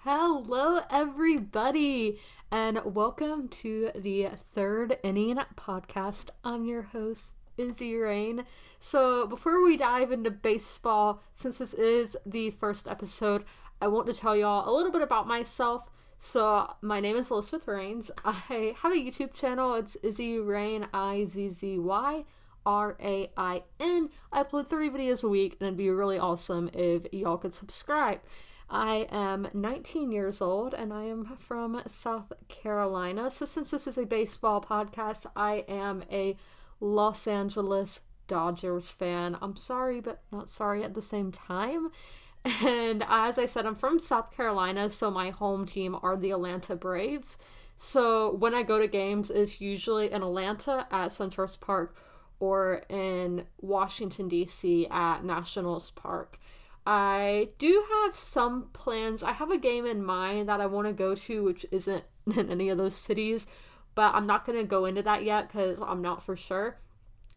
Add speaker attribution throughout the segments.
Speaker 1: Hello, everybody, and welcome to the Third Inning podcast. I'm your host, Izzy Rain. So, before we dive into baseball, since this is the first episode, I want to tell y'all a little bit about myself. So, my name is Elizabeth Rains. I have a YouTube channel. It's Izzy Rain, IZZY. RAIN. I upload 3 videos a week, and it'd be really awesome if y'all could subscribe. I am 19 years old and I am from South Carolina. So, since this is a baseball podcast, I am a Los Angeles Dodgers fan. I'm sorry, but not sorry at the same time. And as I said, I'm from South Carolina, so my home team are the Atlanta Braves. So, when I go to games, it's usually in Atlanta at SunTrust Park or in Washington, D.C. at Nationals Park. I do have some plans. I have a game in mind that I want to go to, which isn't in any of those cities, but I'm not going to go into that yet because I'm not for sure.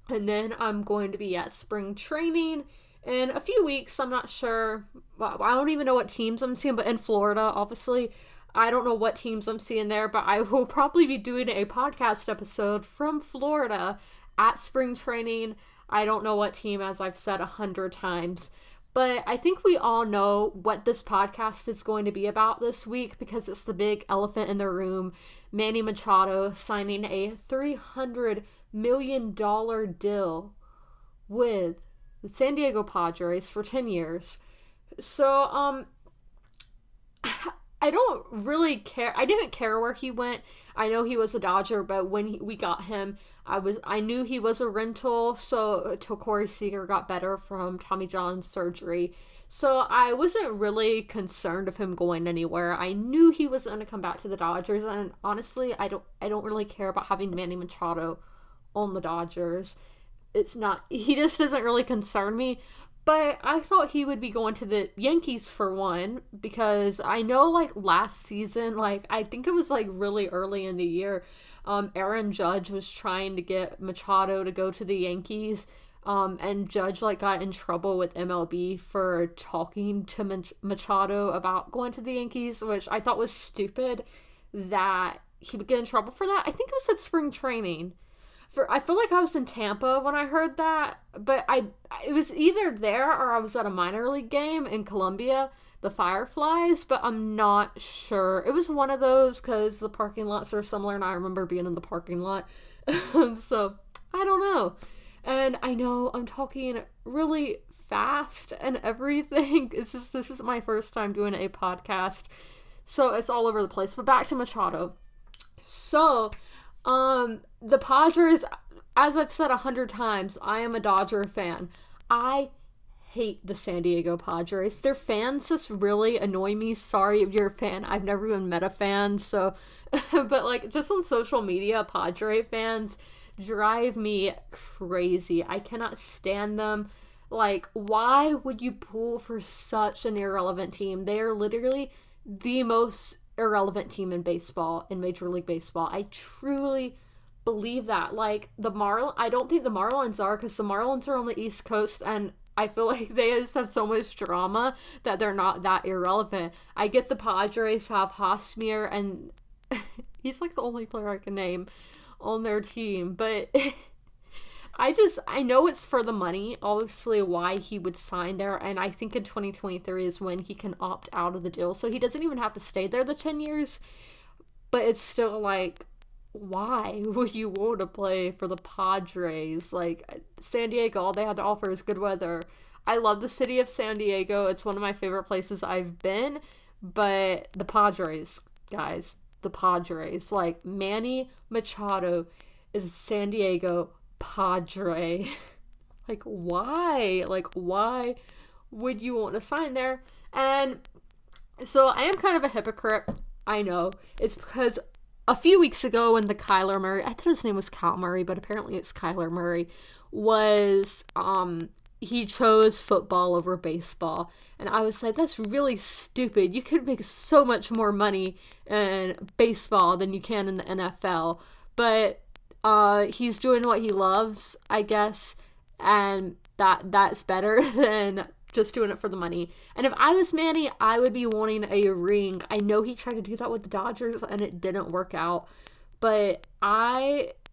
Speaker 1: And then I'm going to be at spring training in a few weeks. I'm not sure. Well, I don't even know what teams I'm seeing, but in Florida, obviously, I don't know what teams I'm seeing there, but I will probably be doing a podcast episode from Florida at spring training. I don't know what team, as I've said 100 times. But I think we all know what this podcast is going to be about this week because it's the big elephant in the room. Manny Machado signing a $300 million deal with the San Diego Padres for 10 years. So, I don't really care. I didn't care where he went. I know he was a Dodger, but when we got him, I knew he was a rental. So till Corey Seager got better from Tommy John surgery, so I wasn't really concerned of him going anywhere. I knew he was going to come back to the Dodgers, and honestly, I don't really care about having Manny Machado on the Dodgers. It's not. He just doesn't really concern me. But I thought he would be going to the Yankees for one, because I know, like, last season, like, I think it was, like, really early in the year, Aaron Judge was trying to get Machado to go to the Yankees, and Judge, like, got in trouble with MLB for talking to Machado about going to the Yankees, which I thought was stupid that he would get in trouble for that. I think it was at spring training. I feel like I was in Tampa when I heard that, but it was either there or I was at a minor league game in Columbia, the Fireflies, but I'm not sure. It was one of those because the parking lots are similar and I remember being in the parking lot. So, I don't know. And I know I'm talking really fast and everything. This is my first time doing a podcast, so it's all over the place. But back to Machado. So, the Padres, as I've said 100 times, I am a Dodger fan. I hate the San Diego Padres. Their fans just really annoy me. Sorry if you're a fan. I've never even met a fan, so, but like, just on social media, Padre fans drive me crazy. I cannot stand them. Like, why would you pull for such an irrelevant team? They are literally the most irrelevant team in baseball, in Major League Baseball. I truly believe that. Like, I don't think the Marlins are, because the Marlins are on the East Coast, and I feel like they just have so much drama that they're not that irrelevant. I get the Padres have Hosmer, and he's like the only player I can name on their team, but I know it's for the money, obviously, why he would sign there, and I think in 2023 is when he can opt out of the deal, so he doesn't even have to stay there the 10 years, but it's still like, why would you want to play for the Padres? Like, San Diego, all they had to offer is good weather. I love the city of San Diego. It's one of my favorite places I've been, but the Padres, guys, the Padres, like, Manny Machado is San Diego Padre. Like, why? Like, why would you want to sign there? And so I am kind of a hypocrite. I know. It's because a few weeks ago when the Kyler Murray, I thought his name was Cal Murray, but apparently it's Kyler Murray, was, he chose football over baseball. And I was like, that's really stupid. You could make so much more money in baseball than you can in the NFL. But he's doing what he loves, I guess, and that's better than just doing it for the money. And if I was Manny, I would be wanting a ring. I know he tried to do that with the Dodgers and it didn't work out. But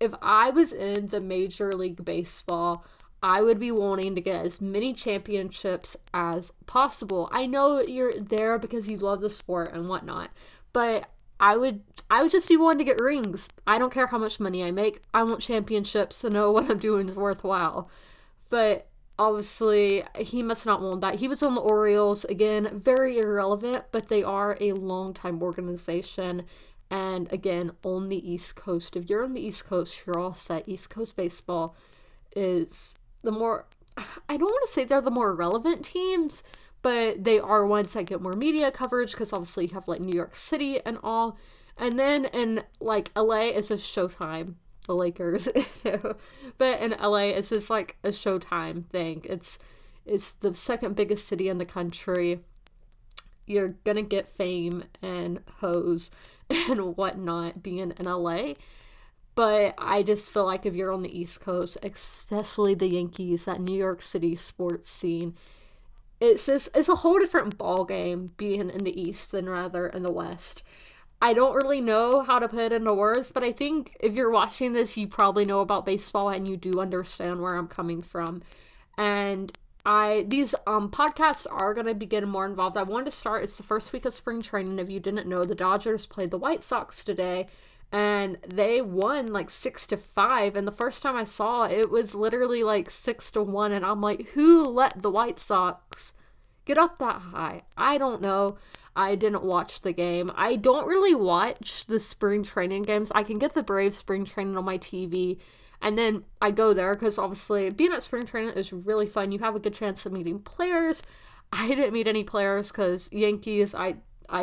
Speaker 1: if I was in the Major League Baseball, I would be wanting to get as many championships as possible. I know you're there because you love the sport and whatnot, but I would just be wanting to get rings. I don't care how much money I make. I want championships to know what I'm doing is worthwhile. But obviously, he must not want that. He was on the Orioles. Again, very irrelevant, but they are a long-time organization. And again, on the East Coast. If you're on the East Coast, you're all set. East Coast baseball is the more, I don't want to say they're the more relevant teams, but they are ones that get more media coverage because obviously you have like New York City and all. And then in like LA, it's a Showtime, the Lakers. But in LA, it's just like a Showtime thing. It's the second biggest city in the country. You're gonna get fame and hoes and whatnot being in LA. But I just feel like if you're on the East Coast, especially the Yankees, that New York City sports scene, it's a whole different ball game being in the East than rather in the West. I don't really know how to put it into words, but I think if you're watching this, you probably know about baseball and you do understand where I'm coming from. And these podcasts are going to be getting more involved. I wanted to start, it's the first week of spring training. If you didn't know, the Dodgers played the White Sox today. And they won like 6-5. And the first time I saw it, it was literally like 6-1. And I'm like, who let the White Sox get up that high? I don't know. I didn't watch the game. I don't really watch the spring training games. I can get the Braves spring training on my TV. And then I go there because obviously being at spring training is really fun. You have a good chance of meeting players. I didn't meet any players because Yankees, I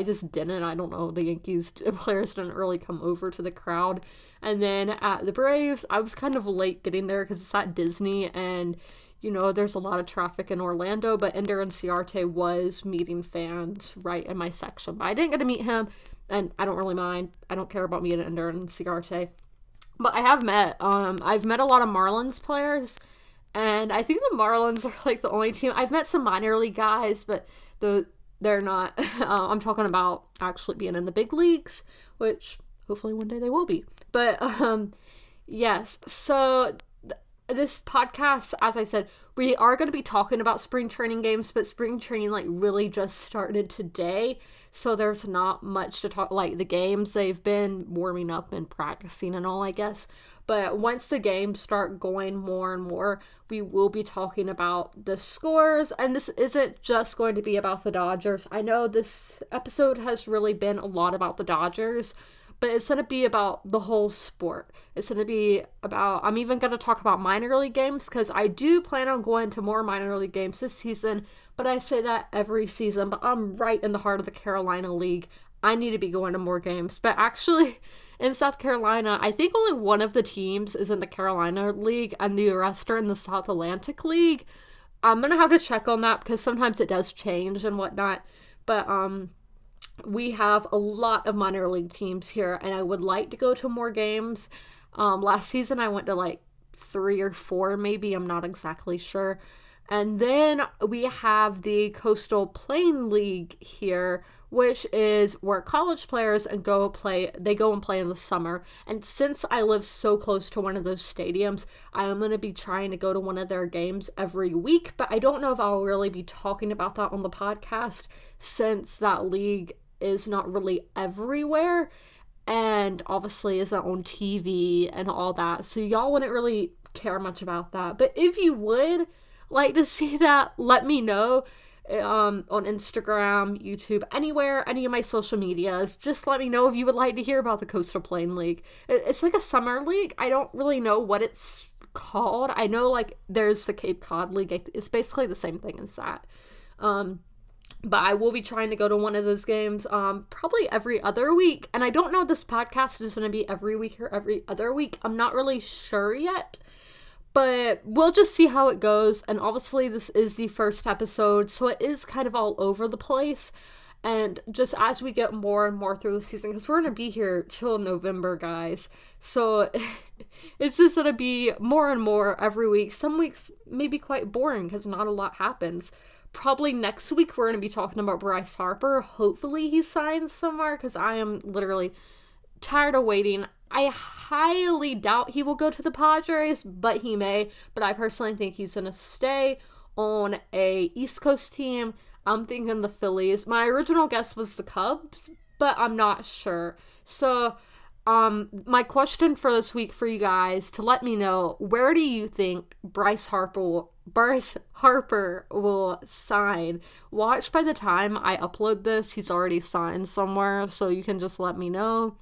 Speaker 1: just didn't. I don't know. The Yankees players didn't really come over to the crowd. And then at the Braves, I was kind of late getting there because it's at Disney and, you know, there's a lot of traffic in Orlando. But Ender Inciarte was meeting fans right in my section. But I didn't get to meet him and I don't really mind. I don't care about meeting Ender Inciarte. But I have I've met a lot of Marlins players. And I think the Marlins are like the only team. I've met some minor league guys, but they're not, I'm talking about actually being in the big leagues, which hopefully one day they will be. But, yes, so this podcast, as I said, we are going to be talking about spring training games, but spring training, like, really just started today, so there's not much to talk, like, the games, they've been warming up and practicing and all, I guess. But once the games start going more and more, we will be talking about the scores. And this isn't just going to be about the Dodgers. I know this episode has really been a lot about the Dodgers, but it's going to be about the whole sport. It's going to be about, I'm even going to talk about minor league games because I do plan on going to more minor league games this season. But I say that every season, but I'm right in the heart of the Carolina League. I need to be going to more games. But actually, in South Carolina, I think only one of the teams is in the Carolina League and the rest are in the South Atlantic League. I'm going to have to check on that because sometimes it does change and whatnot. But we have a lot of minor league teams here and I would like to go to more games. Last season I went to like 3 or 4 maybe. I'm not exactly sure. And then we have the Coastal Plain League here, which is where college players go and play in the summer. And since I live so close to one of those stadiums, I am going to be trying to go to one of their games every week. But I don't know if I'll really be talking about that on the podcast since that league is not really everywhere and obviously isn't on TV and all that. So y'all wouldn't really care much about that. But if you would like to see that, let me know on Instagram, YouTube, anywhere, any of my social medias. Just let me know if you would like to hear about the Coastal Plain League. It's like a summer league. I don't really know what it's called. I know like there's the Cape Cod League. It's basically the same thing as that. But I will be trying to go to one of those games probably every other week. And I don't know if this podcast is going to be every week or every other week. I'm not really sure yet. But we'll just see how it goes. And obviously this is the first episode, so it is kind of all over the place. And just as we get more and more through the season, because we're going to be here till November, guys. So it's just going to be more and more every week. Some weeks may be quite boring because not a lot happens. probably next week we're going to be talking about Bryce Harper. Hopefully he signs somewhere, because I am literally tired of waiting. I highly doubt he will go to the Padres, but he may. But I personally think he's going to stay on a East Coast team. I'm thinking the Phillies. My original guess was the Cubs, but I'm not sure. So, my question for this week for you guys, to let me know, where do you think Bryce Harper will sign? Watch, by the time I upload this, he's already signed somewhere, so you can just let me know.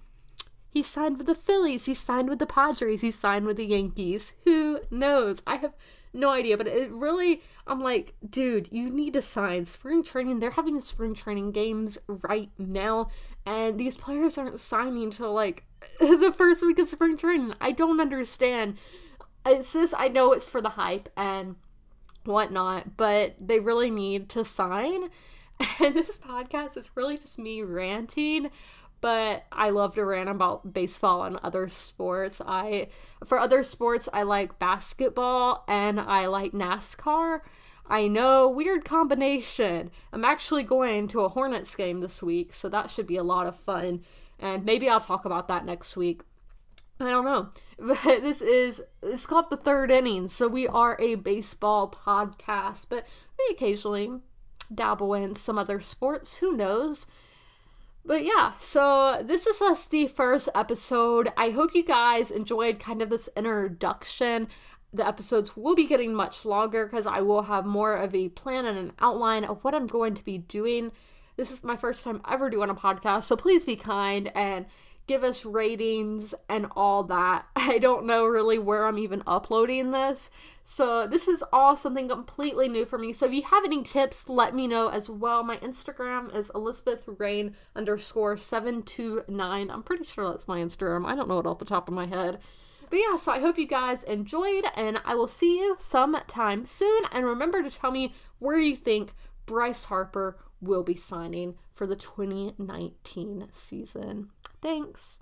Speaker 1: He signed with the Phillies, he signed with the Padres, he signed with the Yankees. Who knows? I have no idea, but it really, I'm like, dude, you need to sign. Spring training, they're having spring training games right now, and these players aren't signing till like the first week of spring training. I don't understand. It's just, I know it's for the hype and whatnot, but they really need to sign. And this podcast is really just me ranting, but I love to rant about baseball and other sports. For other sports, I like basketball and I like NASCAR. I know, weird combination. I'm actually going to a Hornets game this week, so that should be a lot of fun. And maybe I'll talk about that next week. I don't know. But it's called the third inning, so we are a baseball podcast, but we occasionally dabble in some other sports. Who knows? But yeah, so this is just the first episode. I hope you guys enjoyed kind of this introduction. The episodes will be getting much longer because I will have more of a plan and an outline of what I'm going to be doing. This is my first time ever doing a podcast, so please be kind and give us ratings and all that. I don't know really where I'm even uploading this, so this is all something completely new for me. So if you have any tips, let me know as well. My Instagram is ElizabethRain_729. I'm pretty sure that's my Instagram. I don't know it off the top of my head. But yeah, so I hope you guys enjoyed, and I will see you sometime soon. And remember to tell me where you think Bryce Harper will be signing for the 2019 season. Thanks.